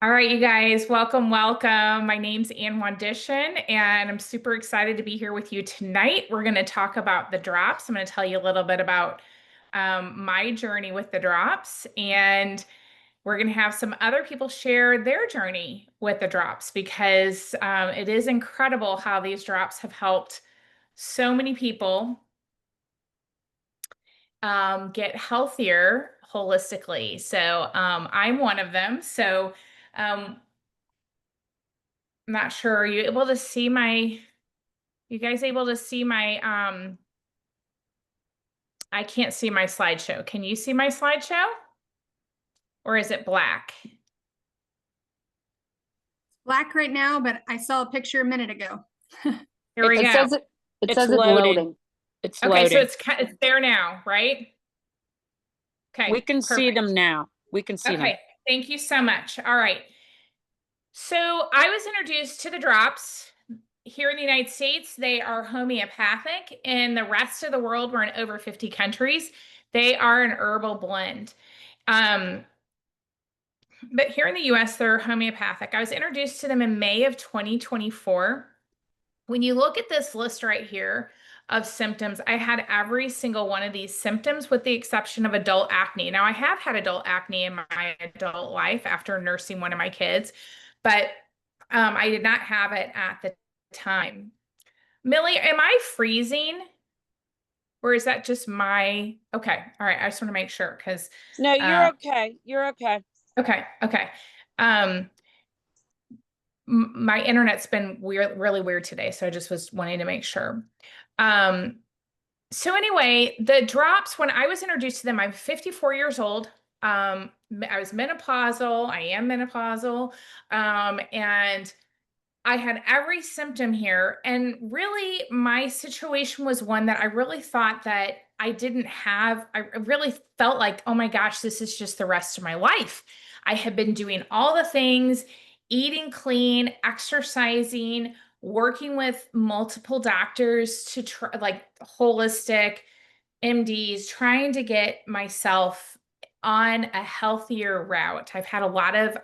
All right, you guys, welcome, welcome. My name's Wandishin, and I'm super excited to be here with you tonight. We're going to talk about the drops. I'm going to tell you a little bit about my journey with the drops, and we're going to have some other people share their journey with the drops because it is incredible how these drops have helped so many people get healthier holistically. So I'm one of them. So um, I'm not sure. Are you able to see you guys able to see I can't see my slideshow. Can you see my slideshow? Or is it black? Black right now, but I saw a picture a minute ago. Here we It go. says it It's says it's loading. loading. It's Okay, so loading. it's there now, right? We Okay, can see them perfect. now. We can see them. Okay, thank you so much. All right. So I was introduced to the drops here in the United States. They are homeopathic. In the rest of the world, we're in over 50 countries. They are an herbal blend. Um, but here in the US, they're homeopathic. I was introduced to them in May of 2024. When you look at this list right here of symptoms, I had every single one of these symptoms with the exception of adult acne. Now, I have had adult acne in my adult life after nursing one of my kids, but I did not have it at the time. Millie, am I freezing? Or is that just my, okay. All right. I just want to make sure because, No, you're uh, okay. You're okay. okay. Okay. Um, my internet's been weird, really weird today. So I just was wanting to make sure. Um, so anyway, the drops, when I was introduced to them, I'm 54 years old. I was menopausal. I am menopausal. And I had every symptom here. And really, my situation was one that I really thought that I didn't have. I really felt like, oh my gosh, this is just the rest of my life. I had been doing all the things, eating clean, exercising, working with multiple doctors to try, like holistic MDs, trying to get myself on a healthier route. I've had a lot of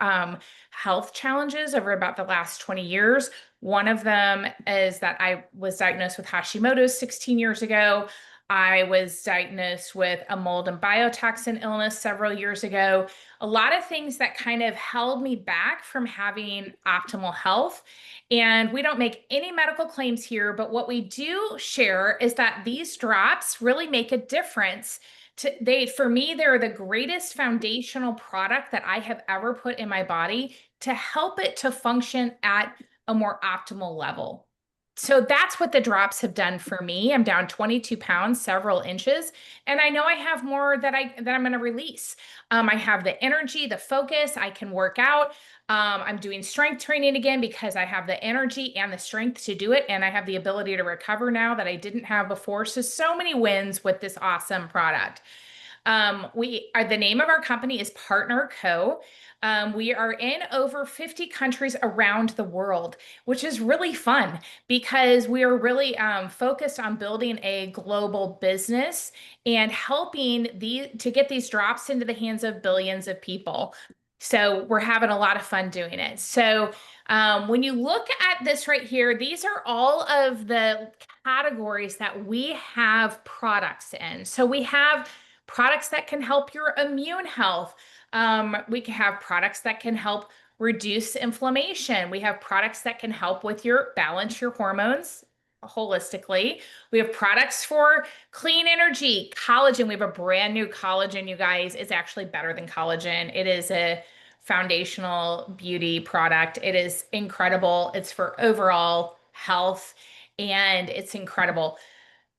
health challenges over about the last 20 years. One of them is that I was diagnosed with Hashimoto's 16 years ago. I was diagnosed with a mold and biotoxin illness several years ago. A lot of things that kind of held me back from having optimal health. And we don't make any medical claims here, but what we do share is that these drops really make a difference. For me, they're the greatest foundational product that I have ever put in my body to help it to function at a more optimal level. So that's what the drops have done for me. I'm down 22 pounds, several inches, and I know I have more that I'm going to release. I have the energy, the focus. I can work out. I'm doing strength training again because I have the energy and the strength to do it, and I have the ability to recover now that I didn't have before. So many wins with this awesome product. The name of our company is Partner Co. We are in over 50 countries around the world, which is really fun because we are really focused on building a global business and helping to get these drops into the hands of billions of people. So we're having a lot of fun doing it. So when you look at this right here, these are all of the categories that we have products in. So we have products that can help your immune health. We can have products that can help reduce inflammation. We have products that can help with balance your hormones holistically. We have products for clean energy, collagen. We have a brand new collagen, you guys. It's actually better than collagen. It is a foundational beauty product. It is incredible. It's for overall health and it's incredible.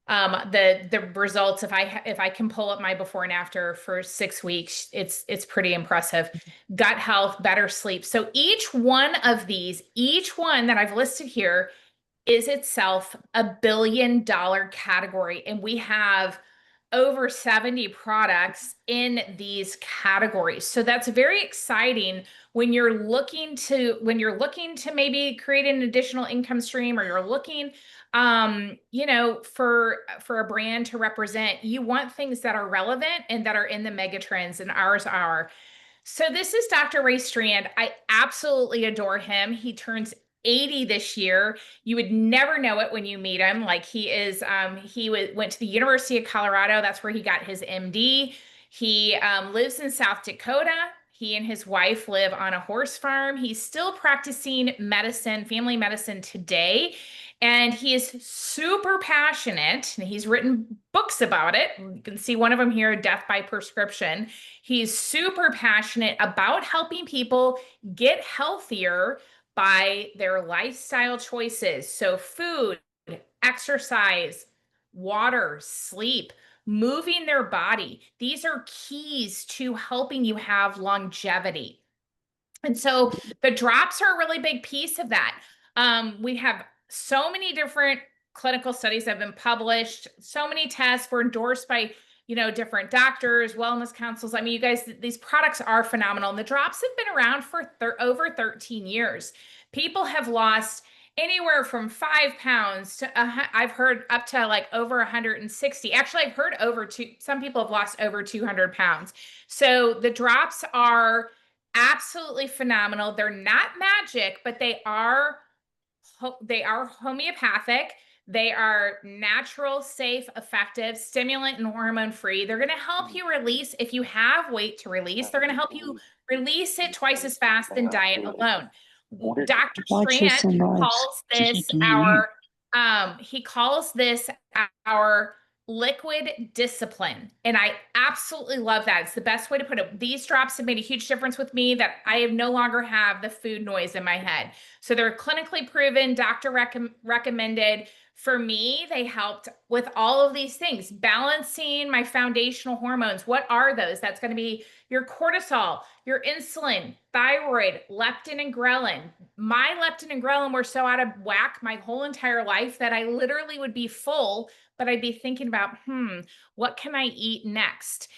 The results, if I can pull up my before and after for 6 weeks, it's pretty impressive. Gut health, better sleep. So each one of these, each one that I've listed here is itself $1 billion category, and we have over 70 products in these categories. So that's very exciting when you're looking to maybe create an additional income stream, or you're looking for a brand to represent. You want things that are relevant and that are in the mega trends, and ours are. So this is Dr. Ray Strand. I absolutely adore him. He turns 80 this year. You would never know it when you meet him. Like went to the University of Colorado. That's where he got his MD. He lives in South Dakota. He and his wife live on a horse farm. He's still practicing medicine, family medicine today. And he is super passionate. And he's written books about it. You can see one of them here, Death by Prescription. He's super passionate about helping people get healthier by their lifestyle choices. So, food, exercise, water, sleep, moving their body. These are keys to helping you have longevity. And so the drops are a really big piece of that. We have so many different clinical studies that have been published, so many tests were endorsed by, different doctors, wellness councils. I mean, you guys, these products are phenomenal. And the drops have been around for over 13 years. People have lost anywhere from 5 pounds to, I've heard up to like over 160. Actually, I've heard some people have lost over 200 pounds. So the drops are absolutely phenomenal. They're not magic, but they are homeopathic. They are natural, safe, effective, stimulant and hormone free. They're going to help you release if you have weight to release. They're going to help you release it twice as fast than diet alone. Dr. Strand calls this our liquid discipline. And I absolutely love that. It's the best way to put it. These drops have made a huge difference with me that I have no longer have the food noise in my head. So they're clinically proven, doctor recommended. For me, they helped with all of these things, balancing my foundational hormones. What are those? That's going to be your cortisol, your insulin, thyroid, leptin, and ghrelin. My leptin and ghrelin were so out of whack my whole entire life that I literally would be full, but I'd be thinking about, what can I eat next?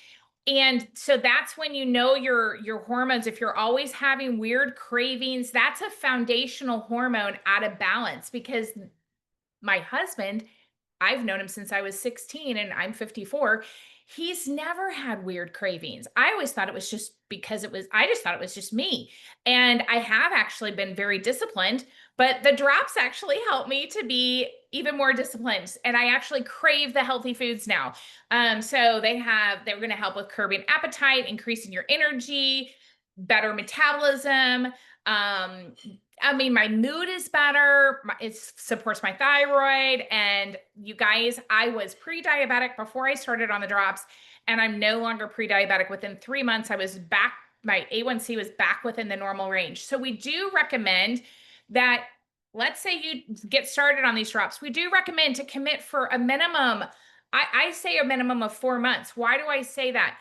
And so that's when you know your hormones. If you're always having weird cravings, that's a foundational hormone out of balance. Because my husband, I've known him since I was 16 and I'm 54. He's never had weird cravings. I always thought it was just because I just thought it was just me. And I have actually been very disciplined, but the drops actually help me to be even more disciplined. And I actually crave the healthy foods now. So they're going to help with curbing appetite, increasing your energy, better metabolism. I mean, my mood is better. It supports my thyroid. And you guys, I was pre-diabetic before I started on the drops, and I'm no longer pre-diabetic. Within 3 months, I was back. My A1C was back within the normal range. So we do recommend that, let's say you get started on these drops, we do recommend to commit for a minimum. I say a minimum of 4 months. Why do I say that?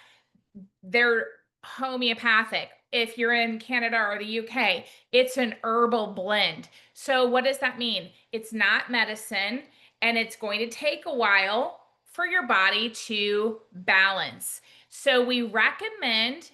They're homeopathic. If you're in Canada or the UK, it's an herbal blend. So what does that mean? It's not medicine, and it's going to take a while for your body to balance. So we recommend,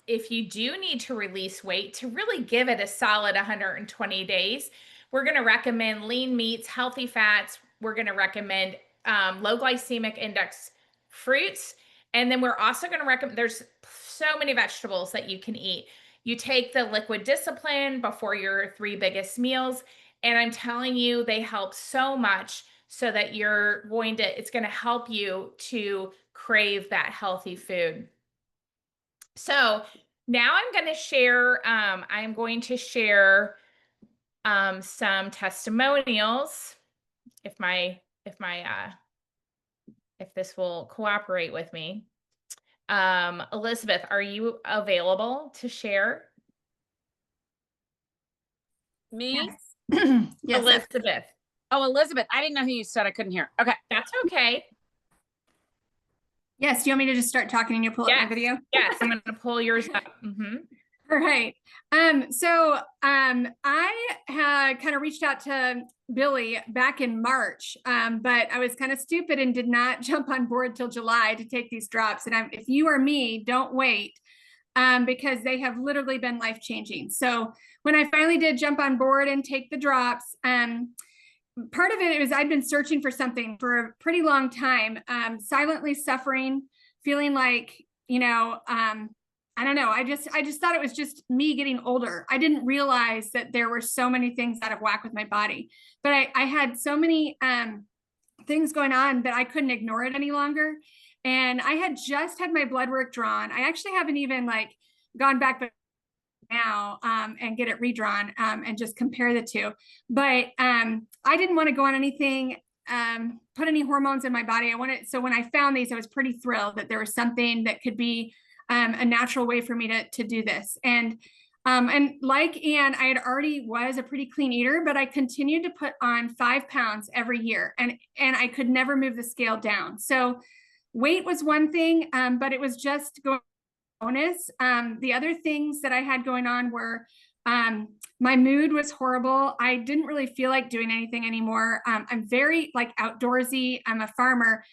if you do need to release weight, to really give it a solid 120 days. We're going to recommend lean meats, healthy fats. We're going to recommend low glycemic index fruits. And then we're also going to recommend, there's so many vegetables that you can eat. You take the liquid discipline before your 3 biggest meals. And I'm telling you, they help so much so that it's going to help you to crave that healthy food. So now I'm going to share some testimonials if this will cooperate with me. Elizabeth, are you available to share? Me? Yes. Yes. Elizabeth. Oh, Elizabeth. I didn't know who you said. I couldn't hear. Okay. That's okay. Yes. Do you want me to just start talking and you pull up my video? Yes, I'm going to pull yours up. All right. I had kind of reached out to Billy back in March, but I was kind of stupid and did not jump on board till July to take these drops. And if you are me, don't wait, because they have literally been life-changing. So when I finally did jump on board and take the drops, part of it was I'd been searching for something for a pretty long time, silently suffering, feeling like, I don't know. I just thought it was just me getting older. I didn't realize that there were so many things out of whack with my body, but I had so many things going on that I couldn't ignore it any longer. And I had just had my blood work drawn. I actually haven't even like gone back now and get it redrawn and just compare the two. But I didn't want to go on anything, put any hormones in my body. So when I found these, I was pretty thrilled that there was something that could be a natural way for me to do this. And like Anne, I had already was a pretty clean eater, but I continued to put on 5 pounds every year, and I could never move the scale down. So weight was one thing, but it was just going bonus. The other things that I had going on were my mood was horrible. I didn't really feel like doing anything anymore. I'm very like outdoorsy. I'm a farmer.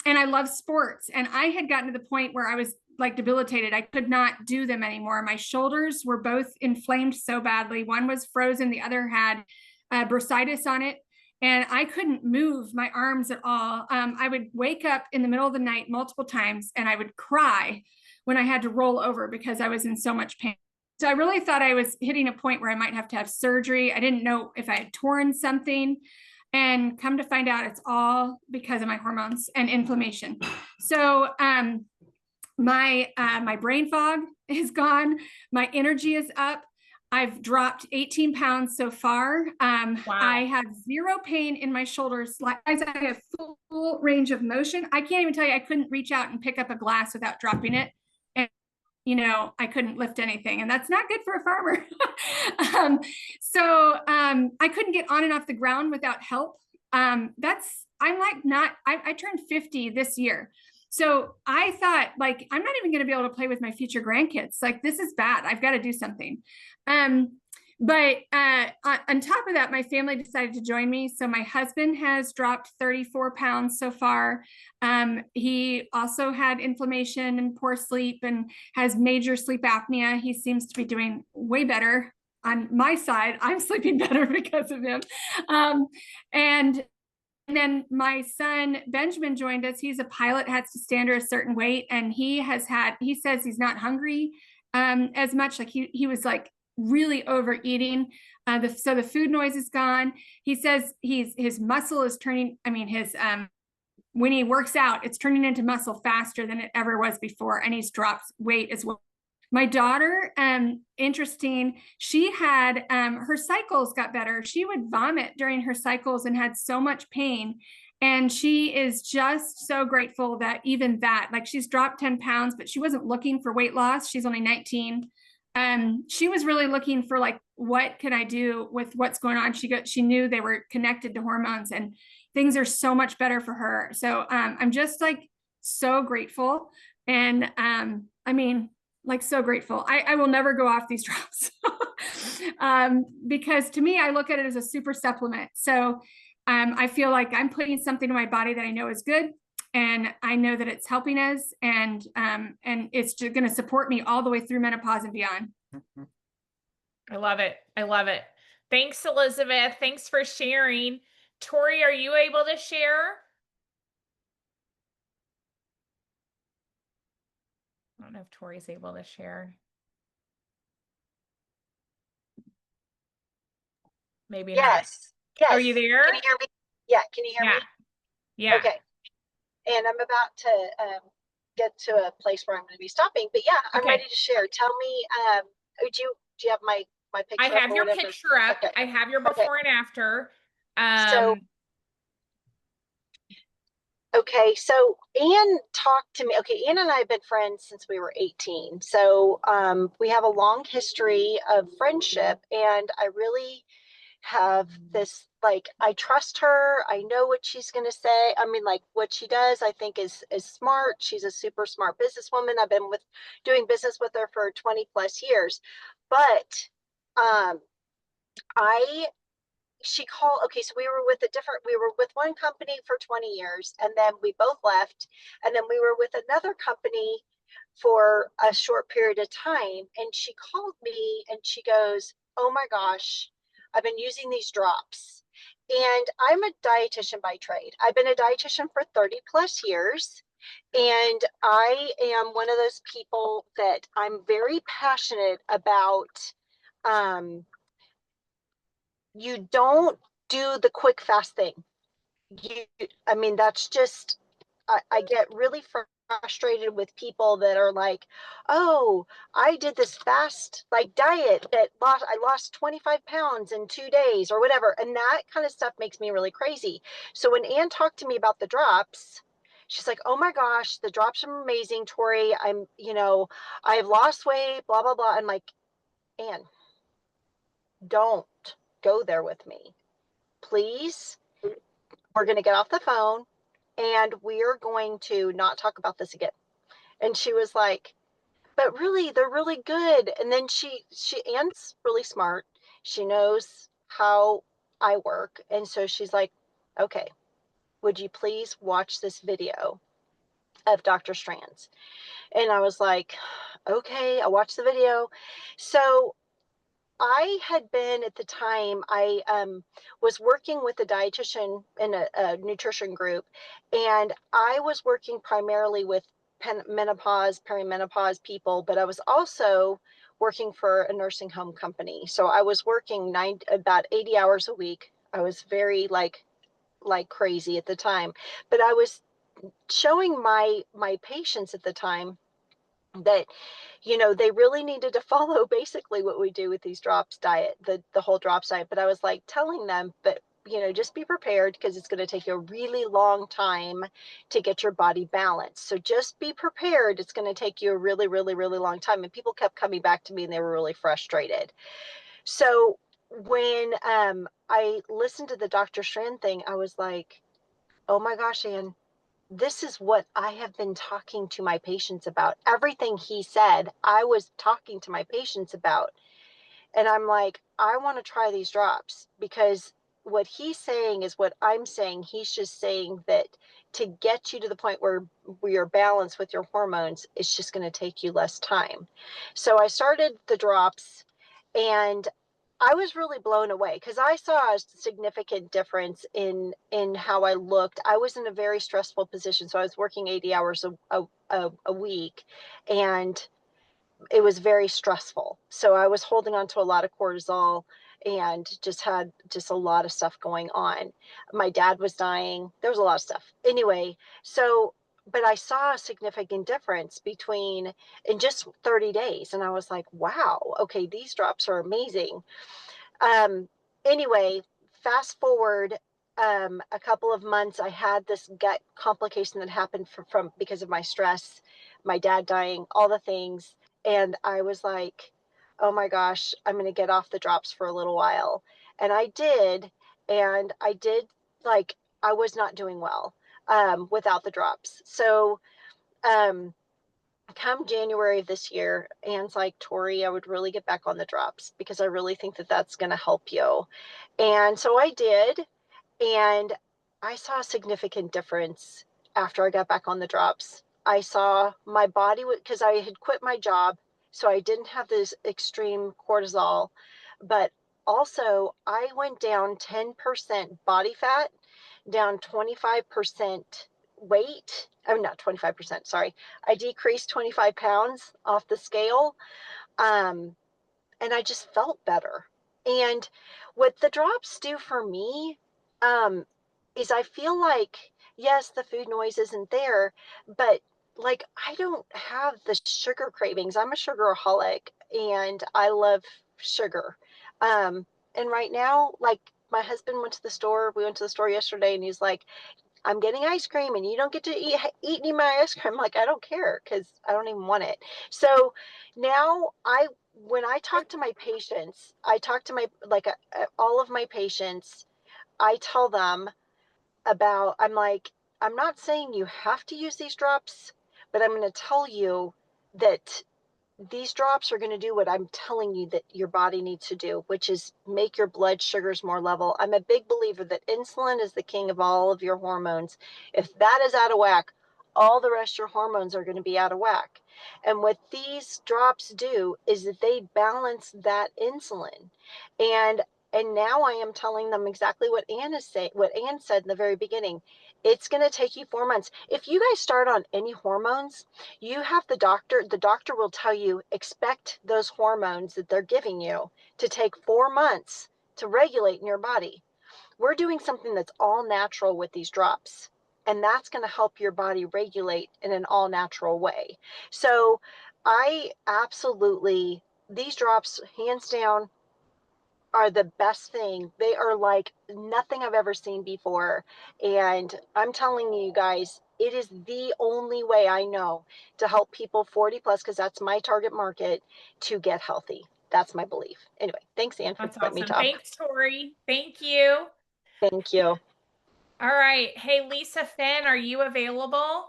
And I love sports. And I had gotten to the point where I was like debilitated. I could not do them anymore. My shoulders were both inflamed so badly. One was frozen, the other had bursitis on it. And I couldn't move my arms at all. I would wake up in the middle of the night multiple times and I would cry when I had to roll over because I was in so much pain. So I really thought I was hitting a point where I might have to have surgery. I didn't know if I had torn something. And come to find out, it's all because of my hormones and inflammation. So my brain fog is gone. My energy is up. I've dropped 18 pounds so far. Wow. I have zero pain in my shoulders. Like I have full range of motion. I can't even tell you, I couldn't reach out and pick up a glass without dropping it. And, you know, I couldn't lift anything, and that's not good for a farmer. I couldn't get on and off the ground without help. I turned 50 this year. So I thought, like, I'm not even going to be able to play with my future grandkids. Like, this is bad. I've got to do something. But on top of that, my family decided to join me. So my husband has dropped 34 pounds so far. He also had inflammation and poor sleep and has major sleep apnea. He seems to be doing way better. On my side, I'm sleeping better because of him. And then my son Benjamin joined us. He's a pilot, has to stand to a certain weight, and he says he's not hungry as much. Like he was like really overeating. So the food noise is gone. He says his muscle is turning. I mean, when he works out, it's turning into muscle faster than it ever was before, and he's dropped weight as well. My daughter, interesting, she had, her cycles got better. She would vomit during her cycles and had so much pain. And she is just so grateful that even that, like she's dropped 10 pounds, but she wasn't looking for weight loss. She's only 19. She was really looking for like, what can I do with what's going on? She knew they were connected to hormones, and things are so much better for her. So I'm just like so grateful. And I mean, like so grateful. I will never go off these drops because to me, I look at it as a super supplement. So I feel like I'm putting something in my body that I know is good, and I know that it's helping us, and it's just going to support me all the way through menopause and beyond. I love it. I love it. Thanks, Elizabeth. Thanks for sharing. Tori, are you able to share? I don't know if Tori's able to share. Maybe not. Yes. Yes. Are you there? Can you hear me? Yeah. Can you hear me? Yeah. Okay. And I'm about to get to a place where I'm going to be stopping, but yeah, I'm ready to share. Tell me, do you have my picture? I have your picture up. Okay. I have your before and after. So Anne talked to me. Okay, Anne and I have been friends since we were 18. So we have a long history of friendship, and I really have this, like, I trust her. I know what she's going to say. I mean, like, what she does, I think is smart. She's a super smart businesswoman. I've been doing business with her for 20 plus years. But she called, okay, so we were with one company for 20 years, and then we both left, and then we were with another company for a short period of time, and she called me and she goes, oh my gosh, I've been using these drops. And I'm a dietitian by trade. I've been a dietitian for 30 plus years. And I am one of those people that I'm very passionate about. Um, you don't do the quick, fast thing. You, I mean, that's just, I get really frustrated with people that are like, oh, I did this fast like diet that I lost 25 pounds in 2 days or whatever. And that kind of stuff makes me really crazy. So when Anne talked to me about the drops, she's like, oh my gosh, the drops are amazing, Tori. I've lost weight, blah, blah, blah. I'm like, Anne, don't go there with me. Please, we're going to get off the phone and we're going to not talk about this again. And she was like, but really, they're really good. And then Anne's really smart. She knows how I work. And so she's like, okay, would you please watch this video of Dr. Strand's? And I was like, okay, I watched the video. So I had been at the time, I was working with a dietitian in a nutrition group, and I was working primarily with menopause, perimenopause people, but I was also working for a nursing home company. So I was working about 80 hours a week. I was very like crazy at the time, but I was showing my patients at the time that they really needed to follow basically what we do with these drops diet, the whole drops diet. But I was like telling them, but just be prepared because it's going to take you a really long time to get your body balanced. So just be prepared. It's going to take you a really, really, really long time. And people kept coming back to me and they were really frustrated. So when I listened to the Dr. Strand thing, I was like, oh my gosh, Anne, this is what I have been talking to my patients about. Everything he said, I was talking to my patients about. And I'm like, I want to try these drops because what he's saying is what I'm saying. He's just saying that to get you to the point where you're balanced with your hormones, it's just going to take you less time. So I started the drops and I was really blown away because I saw a significant difference in how I looked. I was in a very stressful position. So I was working 80 hours a week and it was very stressful. So I was holding on to a lot of cortisol and just had a lot of stuff going on. My dad was dying. There was a lot of stuff. Anyway, so but I saw a significant difference between in just 30 days. And I was like, wow, okay, these drops are amazing. Um, anyway, fast forward a couple of months, I had this gut complication that happened from because of my stress, my dad dying, all the things. And I was like, oh my gosh, I'm going to get off the drops for a little while. And I did. And I did like, I was not doing well without the drops. So, come January of this year, Anne's like, Tori, I would really get back on the drops because I really think that that's going to help you. And so I did. And I saw a significant difference after I got back on the drops. I saw my body, because I had quit my job. So I didn't have this extreme cortisol, but also I went down 10% body fat, down 25% weight. I mean, not 25%, sorry. I decreased 25 pounds off the scale. And I just felt better. And what the drops do for me is I feel like, yes, the food noise isn't there, but like I don't have the sugar cravings. I'm a sugaraholic and I love sugar. And right now, like my husband went to the store. We went to the store yesterday and he's like, I'm getting ice cream and you don't get to eat any of my ice cream. I'm like, I don't care because I don't even want it. So now when I talk to my patients, I talk to all of my patients, I tell them I'm like, I'm not saying you have to use these drops, but I'm going to tell you that these drops are going to do what I'm telling you that your body needs to do, which is make your blood sugars more level. I'm a big believer that insulin is the king of all of your hormones. If that is out of whack, all the rest of your hormones are going to be out of whack. And what these drops do is that they balance that insulin. And now I am telling them exactly what Anne said in the very beginning. It's going to take you 4 months. If you guys start on any hormones, you have the doctor will tell you, expect those hormones that they're giving you to take 4 months to regulate in your body. We're doing something that's all natural with these drops, and that's going to help your body regulate in an all natural way. So I absolutely, these drops, hands down, are the best thing. They are like nothing I've ever seen before. And I'm telling you guys, it is the only way I know to help people 40 plus, because that's my target market, to get healthy. That's my belief. Anyway, thanks, Anne, for That's letting me awesome. talk. Thanks, Tori. Thank you. Thank you. All right. Hey, Lisa Finn, are you available?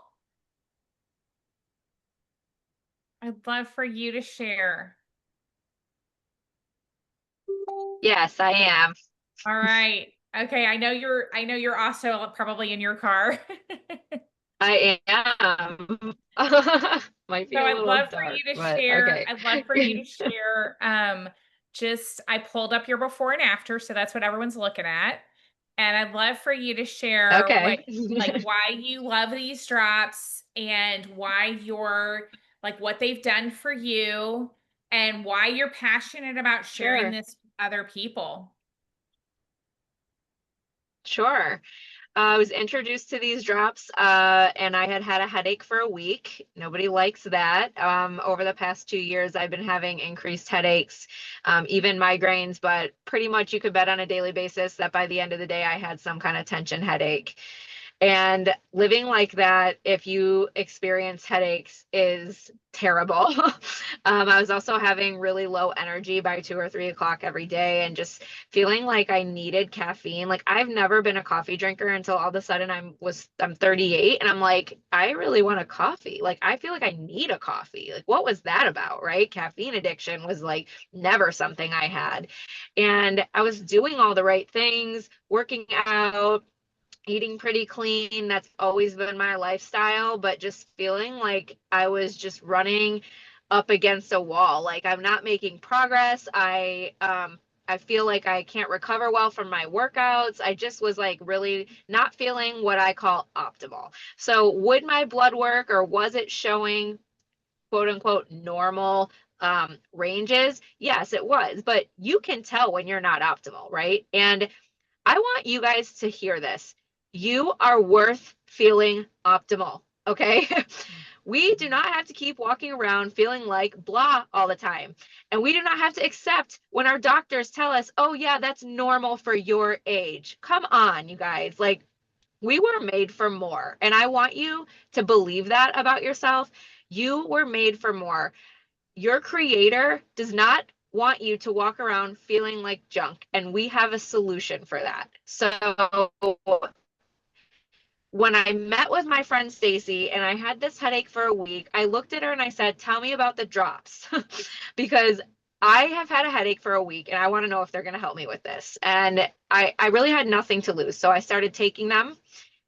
I'd love for you to share. Yes, I am. All right. Okay, I know you're also probably in your car. I am. Might be So a I'd little love for dark, you to but share, okay. I'd love for you to share, just I pulled up your before and after, so that's what everyone's looking at. And I'd love for you to share what, Okay. like, why you love these drops and why you're like what they've done for you and why you're passionate about sharing Sure. this with other people. Sure. I was introduced to these drops, and I had had a headache for a week. Nobody likes that. Over the past 2 years, I've been having increased headaches, even migraines, but pretty much you could bet on a daily basis that by the end of the day, I had some kind of tension headache. And living like that, if you experience headaches, is terrible. I was also having really low energy by 2 or 3 o'clock every day and just feeling like I needed caffeine. Like I've never been a coffee drinker until all of a sudden I'm 38 and I'm like, I really want a coffee. Like I feel like I need a coffee. Like what was that about, right? Caffeine addiction was like never something I had. And I was doing all the right things, working out, eating pretty clean. That's always been my lifestyle, but just feeling like I was just running up against a wall. Like I'm not making progress. I feel like I can't recover well from my workouts. I just was like really not feeling what I call optimal. So would my blood work, or was it showing quote unquote normal ranges? Yes, it was, but you can tell when you're not optimal, right? And I want you guys to hear this. You are worth feeling optimal, okay? We do not have to keep walking around feeling like blah all the time. And we do not have to accept when our doctors tell us, oh, yeah, that's normal for your age. Come on, you guys. Like, we were made for more. And I want you to believe that about yourself. You were made for more. Your creator does not want you to walk around feeling like junk, and we have a solution for that. So when I met with my friend Stacy and I had this headache for a week, I looked at her and I said, "Tell me about the drops." Because I have had a headache for a week and I want to know if they're going to help me with this. And I really had nothing to lose. So I started taking them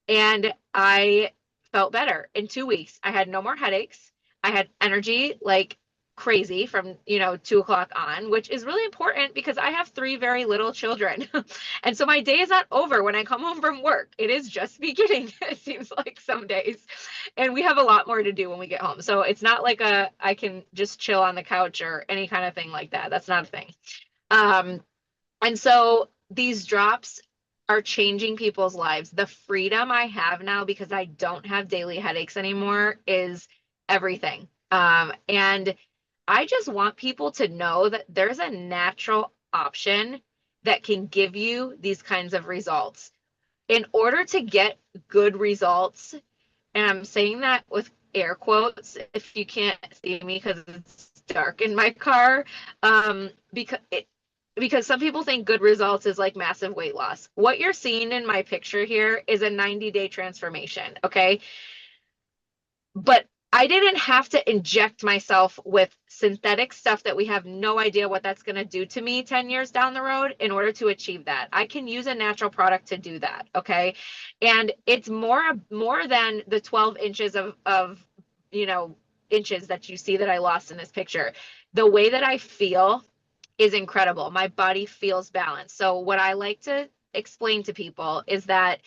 and I felt better in 2 weeks. I had no more headaches. I had energy like crazy from 2 o'clock on, which is really important because I have three very little children. And so my day is not over when I come home from work. It is just beginning, it seems like some days. And we have a lot more to do when we get home. So it's not like I can just chill on the couch or any kind of thing like that. That's not a thing. And so these drops are changing people's lives. The freedom I have now because I don't have daily headaches anymore is everything. And I just want people to know that there's a natural option that can give you these kinds of results. In order to get good results, and I'm saying that with air quotes if you can't see me because it's dark in my car, because some people think good results is like massive weight loss. What you're seeing in my picture here is a 90-day transformation, okay? But I didn't have to inject myself with synthetic stuff that we have no idea what that's going to do to me 10 years down the road in order to achieve that. I can use a natural product to do that, okay? And it's more than the 12 inches of inches that you see that I lost in this picture. The way that I feel is incredible. My body feels balanced. So what I like to explain to people is that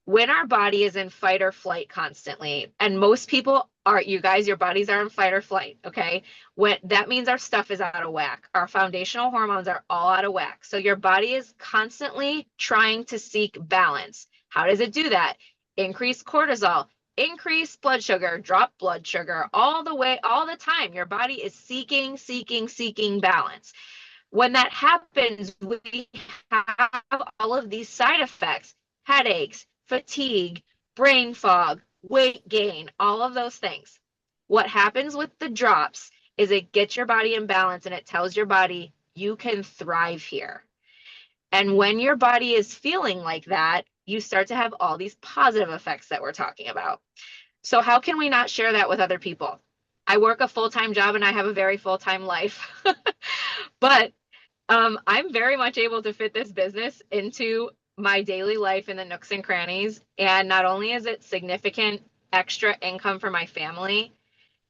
when our body is in fight or flight constantly, and most people are, you guys, your bodies are in fight or flight, okay? When that means our stuff is out of whack. Our foundational hormones are all out of whack. So your body is constantly trying to seek balance. How does it do that? Increase cortisol, increase blood sugar, drop blood sugar, all the way, all the time. Your body is seeking balance. When that happens, we have all of these side effects: headaches, fatigue, brain fog, weight gain, all of those things. What happens with the drops is it gets your body in balance and it tells your body you can thrive here. And when your body is feeling like that, you start to have all these positive effects that we're talking about. So how can we not share that with other people? I work a full-time job and I have a very full-time life, but I'm very much able to fit this business into my daily life in the nooks and crannies. And not only is it significant extra income for my family,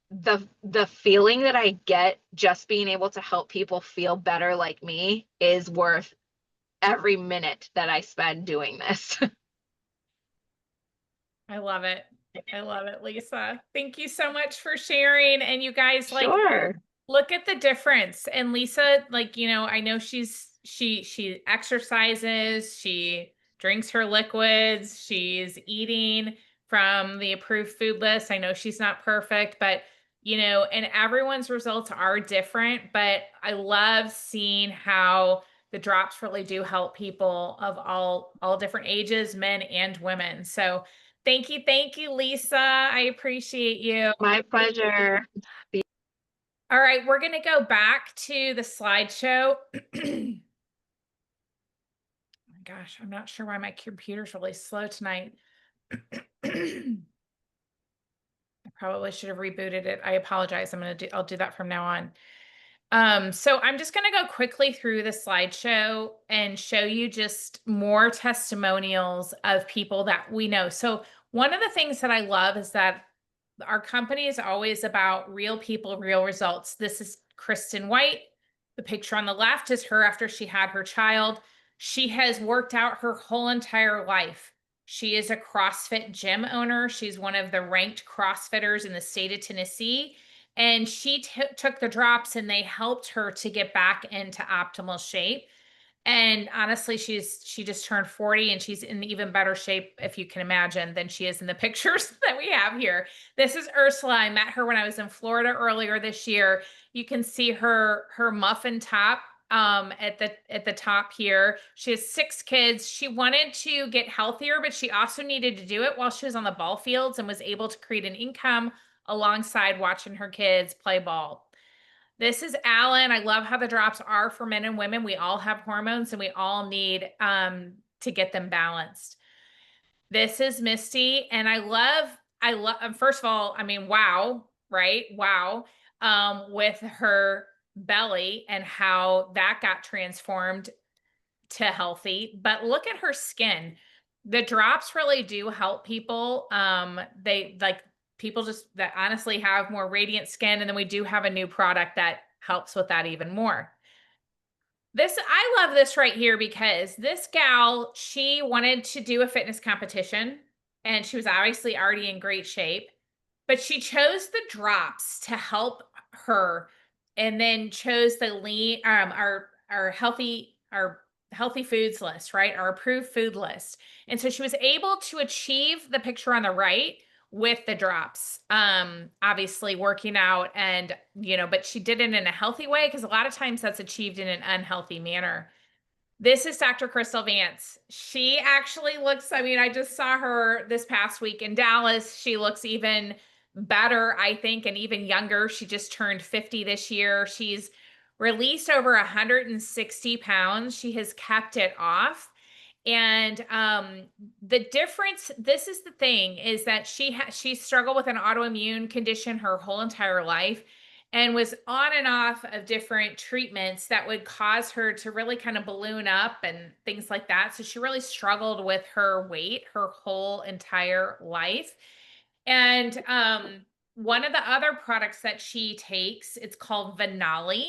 the feeling that I get just being able to help people feel better like me is worth every minute that I spend doing this. I love it. I love it, Lisa. Thank you so much for sharing. And you guys, like, Sure. look at the difference. And Lisa, like, I know she exercises, she drinks her liquids, she's eating from the approved food list. I know she's not perfect, but and everyone's results are different, but I love seeing how the drops really do help people of all different ages, men and women. So thank you, Lisa. I appreciate you. My pleasure. All right, we're going to go back to the slideshow. Oh my gosh, I'm not sure why my computer's really slow tonight. I probably should have rebooted it. I apologize. I'll do that from now on. So I'm just going to go quickly through the slideshow and show you just more testimonials of people that we know. So one of the things that I love is that our company is always about real people, real results. This is Kristen White. The picture on the left is her after she had her child. She has worked out her whole entire life. She is a CrossFit gym owner. She's one of the ranked CrossFitters in the state of Tennessee. And she took the drops and they helped her to get back into optimal shape. And honestly, she just turned 40 and she's in even better shape, if you can imagine, than she is in the pictures that we have here. This is Ursula. I met her when I was in Florida earlier this year. You can see her muffin top at the top here. She has 6 kids. She wanted to get healthier, but she also needed to do it while she was on the ball fields and was able to create an income alongside watching her kids play ball. This is Alan. I love how the drops are for men and women. We all have hormones and we all need to get them balanced. This is Misty. And I love, first of all, I mean, wow, right? Wow. With her belly and how that got transformed to healthy. But look at her skin. The drops really do help people. They like people just that honestly have more radiant skin. And then we do have a new product that helps with that even more. I love this right here because this gal, she wanted to do a fitness competition and she was obviously already in great shape, but she chose the drops to help her and then chose the lean, our healthy foods list, right? Our approved food list. And so she was able to achieve the picture on the right with the drops, obviously working out and, but she did it in a healthy way because a lot of times that's achieved in an unhealthy manner. This is Dr. Crystal Vance. She actually looks, I mean, I just saw her this past week in Dallas. She looks even better, I think, and even younger. She just turned 50 this year. She's released over 160 pounds. She has kept it off. And the difference, this is the thing, is that she struggled with an autoimmune condition her whole entire life and was on and off of different treatments that would cause her to really kind of balloon up and things like that. So she really struggled with her weight her whole entire life. And one of the other products that she takes, it's called Venali.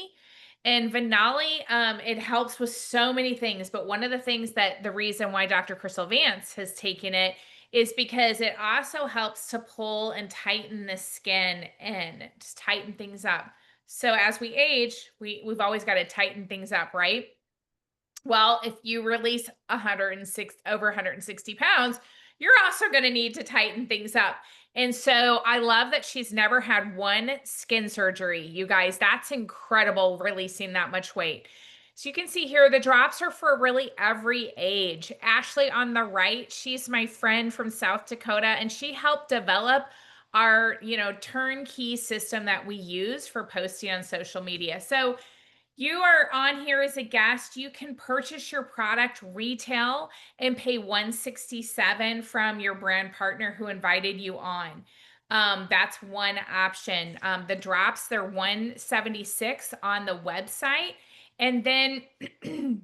And Venali, it helps with so many things. But one of the things that the reason why Dr. Crystal Vance has taken it is because it also helps to pull and tighten the skin in, just tighten things up. So as we age, we've always got to tighten things up, right? Well, if you release 106 over 160 pounds, you're also going to need to tighten things up. And so I love that she's never had one skin surgery. You guys, that's incredible, releasing that much weight. So you can see here, the drops are for really every age. Ashley on the right, she's my friend from South Dakota, and she helped develop our, turnkey system that we use for posting on social media. So you are on here as a guest. You can purchase your product retail and pay $167 from your brand partner who invited you on. That's one option. The drops, they're $176 on the website. And then, and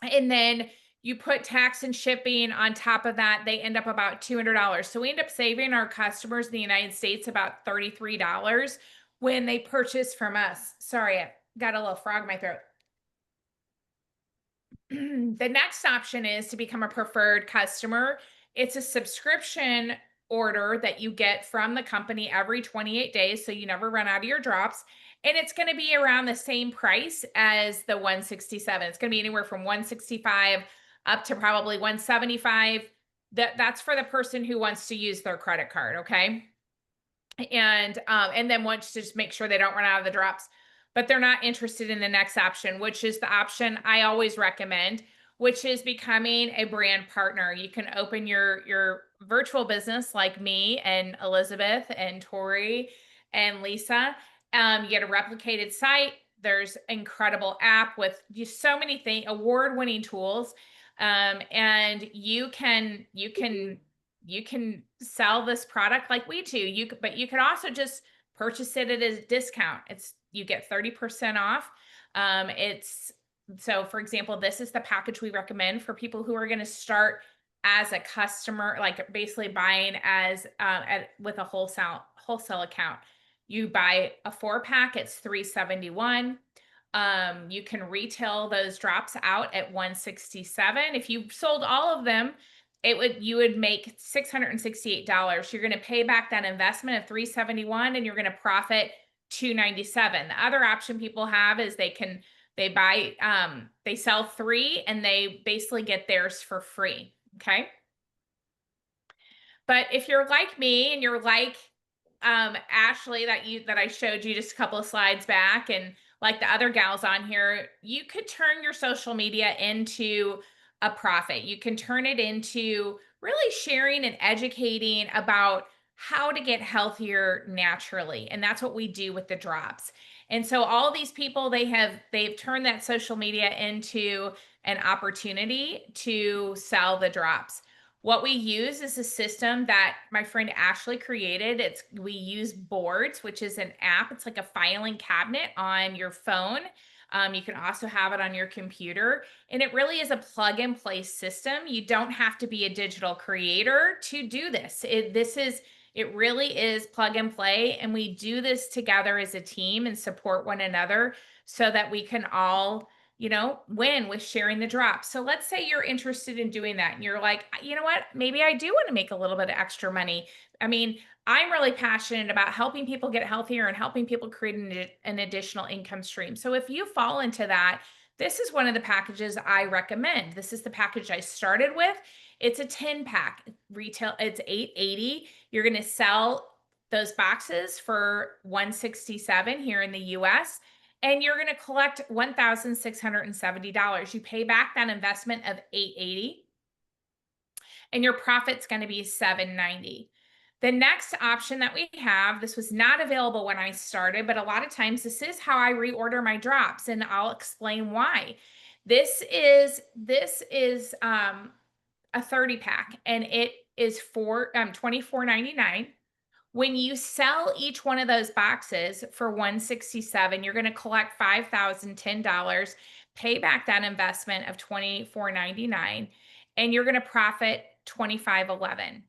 then you put tax and shipping on top of that, they end up about $200. So we end up saving our customers in the United States about $33 when they purchase from us. Sorry, I got a little frog in my throat. The next option is to become a preferred customer. It's a subscription order that you get from the company every 28 days, so you never run out of your drops. And it's going to be around the same price as the 167. It's going to be anywhere from 165 up to probably 175. That's for the person who wants to use their credit card, okay? And then wants to just make sure they don't run out of the drops. But they're not interested in the next option, which is the option I always recommend, which is becoming a brand partner. You can open your virtual business like me and Elizabeth and Tori and Lisa. You get a replicated site. There's incredible app with just so many things, award-winning tools. And you can sell this product like we do. But you can also just purchase it at a discount. You get 30% off. So for example, this is the package we recommend for people who are going to start as a customer, like basically buying as with a wholesale account. You buy a 4-pack, it's $371. You can retail those drops out at $167. If you sold all of them, you would make $668. You're going to pay back that investment of $371 and you're going to profit $297. The other option people have is they sell 3 and they basically get theirs for free. Okay. But if you're like me and you're like Ashley that I showed you just a couple of slides back, and like the other gals on here, you could turn your social media into a profit. You can turn it into really sharing and educating about how to get healthier naturally. And that's what we do with the drops. And so all these people, they've turned that social media into an opportunity to sell the drops. What we use is a system that my friend Ashley created. We use Boards, which is an app. It's like a filing cabinet on your phone. You can also have it on your computer, and it really is a plug and play system. You don't have to be a digital creator to do this. It really is plug and play, and we do this together as a team and support one another so that we can all, win with sharing the drops. So let's say you're interested in doing that and you're like, you know what, maybe I do want to make a little bit of extra money. I mean, I'm really passionate about helping people get healthier and helping people create an additional income stream. So if you fall into that, this is one of the packages I recommend. This is the package I started with. It's a 10-pack retail. It's $880. You're going to sell those boxes for $167 here in the US, and you're going to collect $1,670. You pay back that investment of $880, and your profit's going to be $790. The next option that we have, this was not available when I started, but a lot of times this is how I reorder my drops, and I'll explain why. This is a 30-pack, and it is for $24.99. When you sell each one of those boxes for $167, you're going to collect $5,010, pay back that investment of $24.99, and you're going to profit $25.11.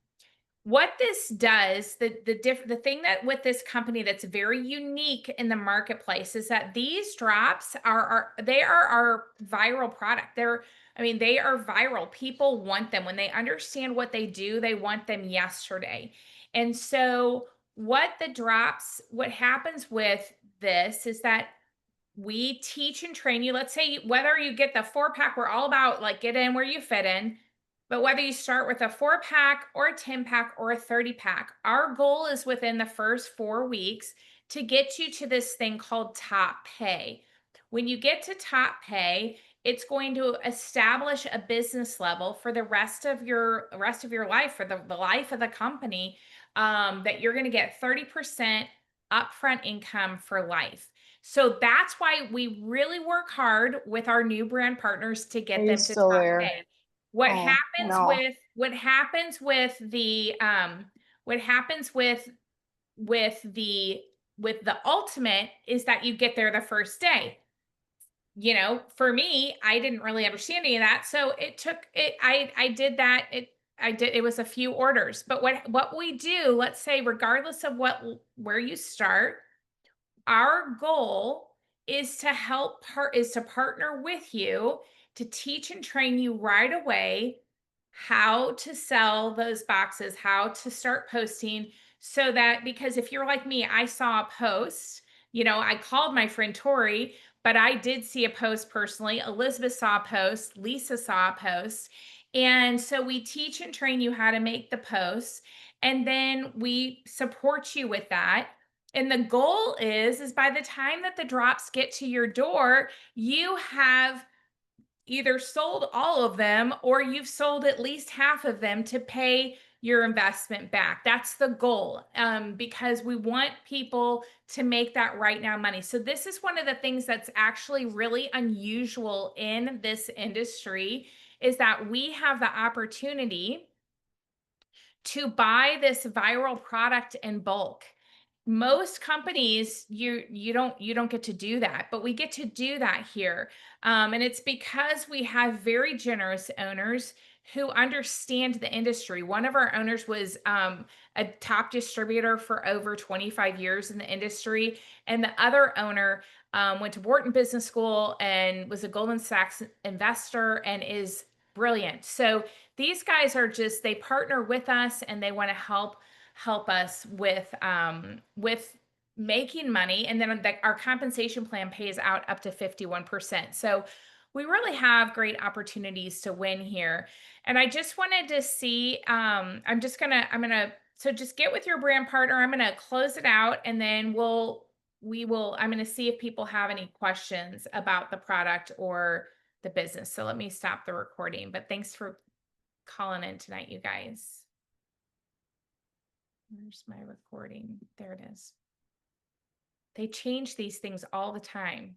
what this does, the thing that with this company that's very unique in the marketplace is that these drops are our viral product. They are viral. People want them. When they understand what they do, they want them yesterday. And so what happens with this is that we teach and train you. Let's say whether you get the 4-pack, we're all about like get in where you fit in. But whether you start with a 4-pack or a 10-pack or a 30-pack, our goal is within the first 4 weeks to get you to this thing called top pay. When you get to top pay, it's going to establish a business level for the rest of your life, for the life of the company, that you're going to get 30% upfront income for life. So that's why we really work hard with our new brand partners to get Are you them to still top there? pay. What Oh, happens no. what happens with the ultimate is that you get there the first day. You know, for me, I didn't really understand any of that. So I did that. It was a few orders. But what we do, let's say, regardless of where you start, our goal is to partner with you to teach and train you right away how to sell those boxes, how to start posting, so that, because if you're like me, I saw a post, I called my friend Tori, but I did see a post personally. Elizabeth saw a post, Lisa saw a post. And so we teach and train you how to make the posts, and then we support you with that. And the goal is by the time that the drops get to your door, you have either sold all of them or you've sold at least half of them to pay your investment back. That's the goal, because we want people to make that right now money. So this is one of the things that's actually really unusual in this industry, is that we have the opportunity to buy this viral product in bulk. Most companies, you don't get to do that, but we get to do that here. And it's because we have very generous owners who understand the industry. One of our owners was a top distributor for over 25 years in the industry. And the other owner went to Wharton Business School and was a Goldman Sachs investor and is brilliant. So these guys they partner with us, and they want to help us with making money. And then our compensation plan pays out up to 51%. So we really have great opportunities to win here. And I just wanted to see, I'm so just get with your brand partner. I'm going to close it out, and then I'm going to see if people have any questions about the product or the business. So let me stop the recording, but thanks for calling in tonight, you guys. Where's my recording? There it is. They change these things all the time.